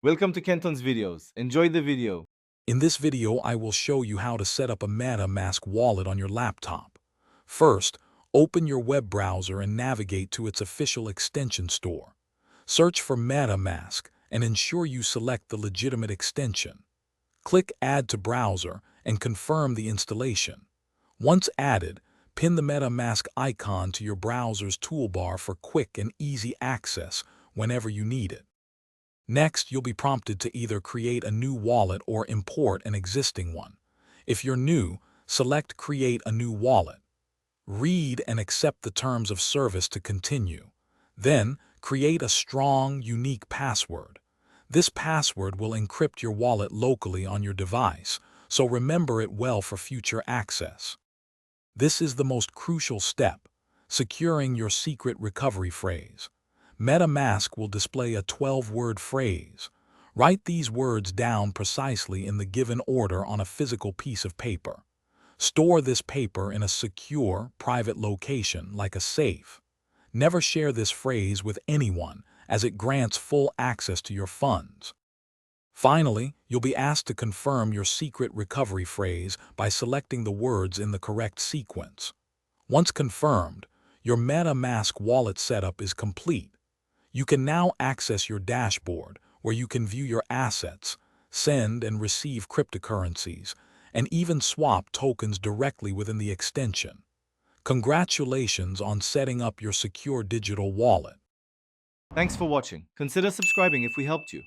Welcome to Kenton's videos. Enjoy the video. In this video, I will show you how to set up a MetaMask wallet on your laptop. First, open your web browser and navigate to its official extension store. Search for MetaMask and ensure you select the legitimate extension. Click Add to Browser and confirm the installation. Once added, pin the MetaMask icon to your browser's toolbar for quick and easy access whenever you need it. Next, you'll be prompted to either create a new wallet or import an existing one. If you're new, select Create a new wallet. Read and accept the terms of service to continue. Then, create a strong, unique password. This password will encrypt your wallet locally on your device, so remember it well for future access. This is the most crucial step, securing your secret recovery phrase. MetaMask will display a 12-word phrase. Write these words down precisely in the given order on a physical piece of paper. Store this paper in a secure, private location like a safe. Never share this phrase with anyone, as it grants full access to your funds. Finally, you'll be asked to confirm your secret recovery phrase by selecting the words in the correct sequence. Once confirmed, your MetaMask wallet setup is complete. You can now access your dashboard, where you can view your assets, send and receive cryptocurrencies, and even swap tokens directly within the extension. Congratulations on setting up your secure digital wallet. Thanks for watching. Consider subscribing if we helped you.